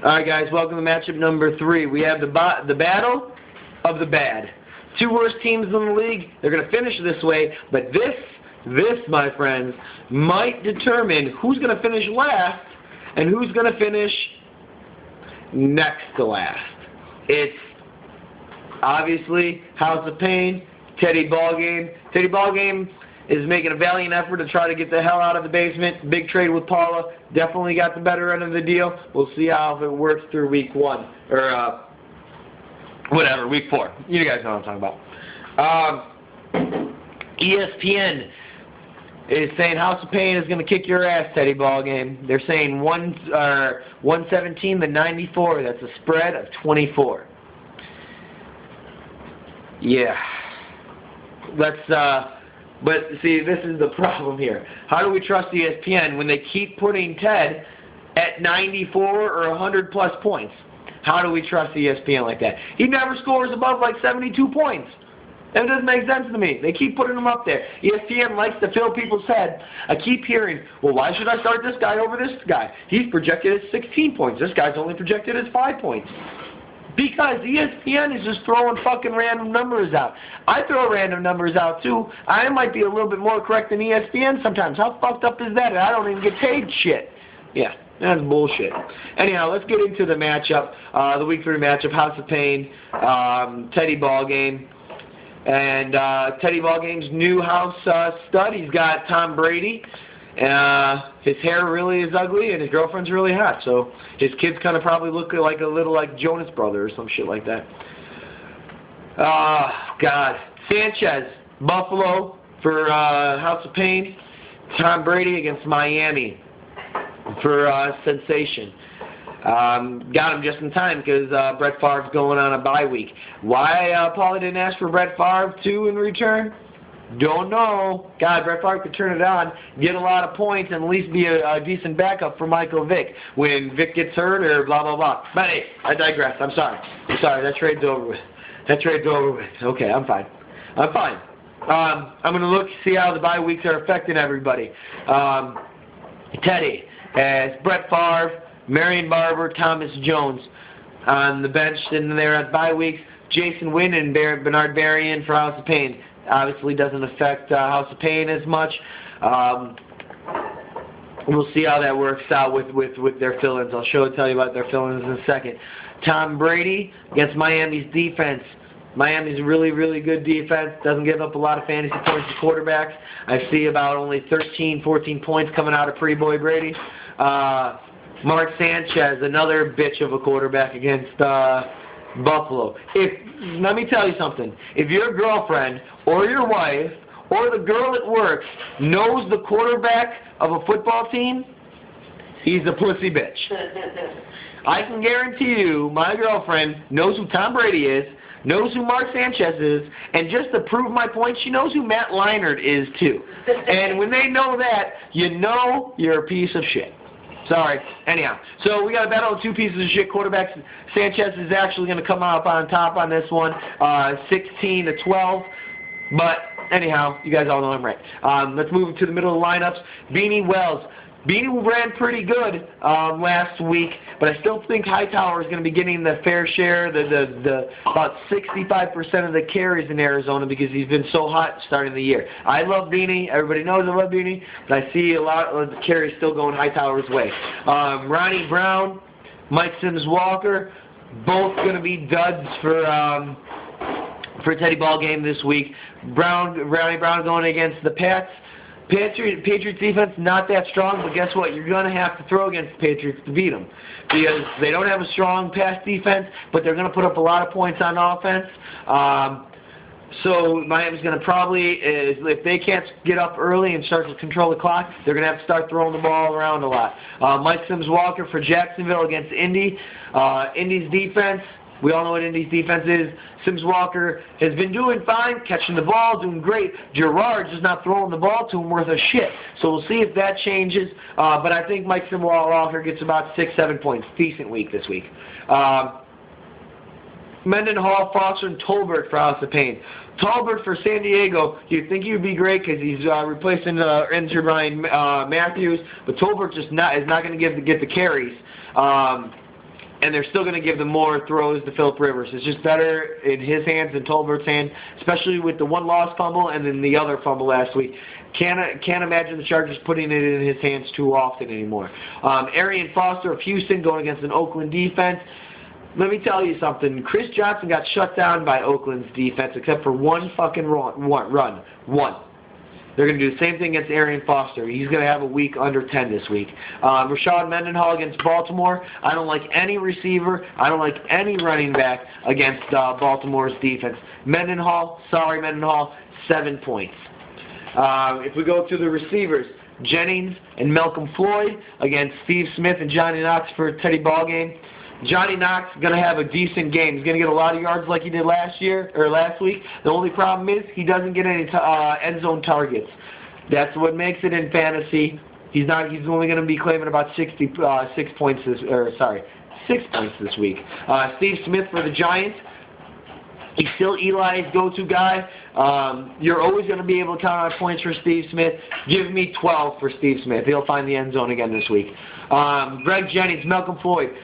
Alright guys, welcome to matchup number 3. We have the battle of the bad. 2 worst teams in the league. They're going to finish this way, but this, my friends, might determine who's going to finish last and who's going to finish next to last. It's obviously House of Pain, Teddy Ballgame. Teddy Ballgame is making a valiant effort to try to get the hell out of the basement. Big trade with Paula. Definitely got the better end of the deal. We'll see how it works through week 1. Or, whatever, week 4. You guys know what I'm talking about. ESPN is saying House of Pain is going to kick your ass, Teddy Ballgame. They're saying 117 to 94. That's a spread of 24. Yeah. But see, this is the problem here. How do we trust ESPN when they keep putting Ted at 94 or 100 plus points? How do we trust ESPN like that? He never scores above like 72 points. That doesn't make sense to me. They keep putting him up there. ESPN likes to fill people's head. I keep hearing, well, why should I start this guy over this guy? He's projected as 16 points. This guy's only projected as 5 points. Because ESPN is just throwing fucking random numbers out. I throw random numbers out too. I might be a little bit more correct than ESPN sometimes. How fucked up is that? And I don't even get paid shit. Yeah, that's bullshit. Anyhow, let's get into the matchup. The week 3 matchup, House of Pain, Teddy Ballgame. And Teddy Ballgame's new house stud, he's got Tom Brady. His hair really is ugly, and his girlfriend's really hot. So his kids kind of probably look like a little like Jonas Brother or some shit like that. God. Sanchez, Buffalo for House of Pain. Tom Brady against Miami for Sensation. Got him just in time because Brett Favre's going on a bye week. Why Paula didn't ask for Brett Favre too in return? Don't know. God, Brett Favre could turn it on, get a lot of points, and at least be a decent backup for Michael Vick when Vick gets hurt or blah, blah, blah. But hey, I digress. I'm sorry. That trade's over with. Okay, I'm fine. I'm going to look, see how the bye weeks are affecting everybody. Teddy has Brett Favre, Marion Barber, Thomas Jones on the bench, and they're at bye weeks. Jason Wynn and Bernard Berrien for House of Pain. Obviously doesn't affect House of Pain as much. We'll see how that works out with their fill-ins. I'll tell you about their fill-ins in a second. Tom Brady against Miami's defense. Miami's really, really good defense. Doesn't give up a lot of fantasy points to quarterbacks. I see about only 13, 14 points coming out of Pretty Boy Brady. Mark Sanchez, another bitch of a quarterback against Buffalo. Let me tell you something. If your girlfriend or your wife or the girl at work knows the quarterback of a football team, he's a pussy bitch. I can guarantee you my girlfriend knows who Tom Brady is, knows who Mark Sanchez is, and just to prove my point, she knows who Matt Leinart is too. And when they know that, you know you're a piece of shit. Sorry. Anyhow, so we got a battle of 2 pieces of shit quarterbacks. Sanchez is actually going to come up on top on this one, 16 to 12. But anyhow, you guys all know I'm right. Let's move to the middle of the lineups. Beanie Wells. Beanie ran pretty good last week, but I still think Hightower is going to be getting the fair share, the about 65% of the carries in Arizona because he's been so hot starting the year. I love Beanie. Everybody knows I love Beanie, but I see a lot of the carries still going Hightower's way. Ronnie Brown, Mike Sims-Walker, both going to be duds for Teddy Ballgame this week. Ronnie Brown going against the Pats. Patriots defense not that strong, but guess what? You're going to have to throw against the Patriots to beat them because they don't have a strong pass defense, but they're going to put up a lot of points on offense. So Miami's going to probably, if they can't get up early and start to control the clock, they're going to have to start throwing the ball around a lot. Mike Sims-Walker for Jacksonville against Indy. Indy's defense, we all know what Indy's defense is. Sims-Walker has been doing fine, catching the ball, doing great. Gerard's just not throwing the ball to him worth a shit. So we'll see if that changes. But I think Mike Sims-Walker gets about 6-7 points. Decent week this week. Mendenhall, Foster, and Tolbert for House of Pain. Tolbert for San Diego, you'd think he would be great because he's replacing injured Ryan Matthews, but Tolbert just is not going to get the carries. and they're still going to give them more throws to Phillip Rivers. It's just better in his hands than Tolbert's hand, especially with the one lost fumble and then the other fumble last week. Can't imagine the Chargers putting it in his hands too often anymore. Arian Foster of Houston going against an Oakland defense. Let me tell you something. Chris Johnson got shut down by Oakland's defense except for one fucking run. One. They're going to do the same thing against Arian Foster. He's going to have a week under 10 this week. Rashad Mendenhall against Baltimore. I don't like any receiver. I don't like any running back against Baltimore's defense. Mendenhall, 7 points. If we go to the receivers, Jennings and Malcolm Floyd against Steve Smith and Johnny Knox for Teddy Ballgame. Johnny Knox is going to have a decent game. He's going to get a lot of yards like he did last week. The only problem is he doesn't get any end zone targets. That's what makes it in fantasy. He's only going to be claiming about 6 points this week. Steve Smith for the Giants. He's still Eli's go-to guy. You're always going to be able to count on points for Steve Smith. Give me 12 for Steve Smith. He'll find the end zone again this week. Greg Jennings, Malcolm Floyd.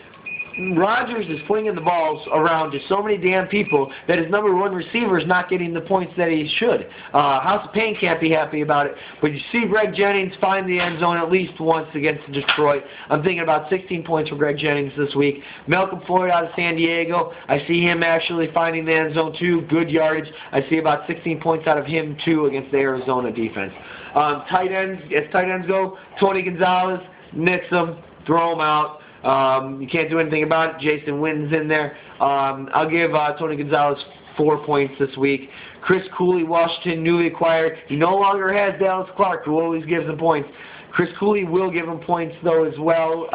Rodgers is flinging the balls around to so many damn people that his number one receiver is not getting the points that he should. House of Pain can't be happy about it, but you see Greg Jennings find the end zone at least once against Detroit. I'm thinking about 16 points for Greg Jennings this week. Malcolm Floyd out of San Diego, I see him actually finding the end zone too. Good yardage. I see about 16 points out of him too against the Arizona defense. Tight ends, as tight ends go, Tony Gonzalez, nix them, throw him out. You can't do anything about it. Jason Witten's in there. I'll give Tony Gonzalez 4 points this week. Chris Cooley, Washington, newly acquired. He no longer has Dallas Clark, who always gives him points. Chris Cooley will give him points, though, as well.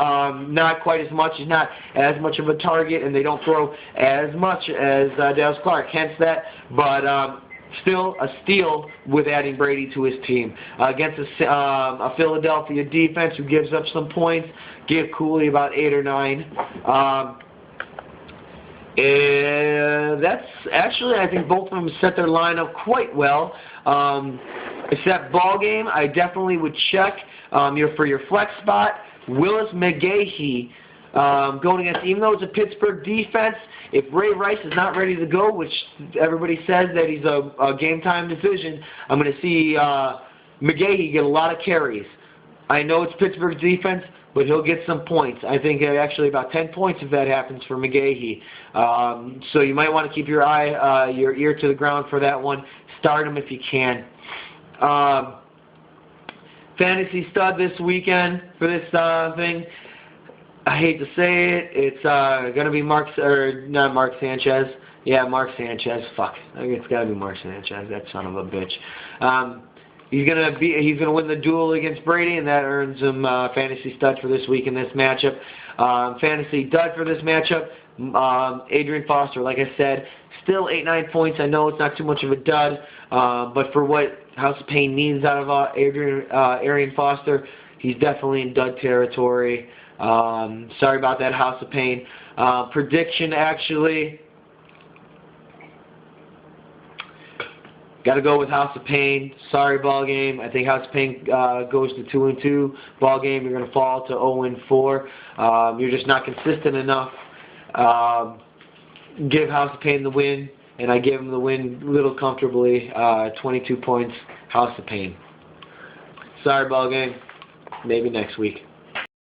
Not quite as much. He's not as much of a target, and they don't throw as much as Dallas Clark. Hence that. But still a steal with adding Brady to his team. Against a Philadelphia defense who gives up some points, give Cooley about 8 or 9. That's actually, I think both of them set their lineup quite well. Except Ballgame, I definitely would check for your flex spot. Willis McGahee going against, even though it's a Pittsburgh defense, if Ray Rice is not ready to go, which everybody says that he's a game-time decision, I'm going to see McGahee get a lot of carries. I know it's Pittsburgh's defense, but he'll get some points. I think actually about 10 points if that happens for McGahee. So you might want to keep your ear to the ground for that one. Start him if you can. Fantasy stud this weekend for this thing. I hate to say it, it's going to be Mark Sanchez. Yeah, Mark Sanchez. Fuck, it's got to be Mark Sanchez. That son of a bitch. He's gonna win the duel against Brady, and that earns him fantasy stud for this week in this matchup. Fantasy dud for this matchup. Adrian Foster, like I said, still 8-9 points. I know it's not too much of a dud, but for what House of Pain needs out of Arian Foster, he's definitely in dud territory. Sorry about that, House of Pain. Prediction, actually, got to go with House of Pain. Sorry, Ballgame. I think House of Pain goes to 2-2. Ballgame, you're going to fall to 0-4. You're just not consistent enough. Give House of Pain the win, and I give him the win a little comfortably. 22 points, House of Pain. Sorry, Ballgame. Maybe next week.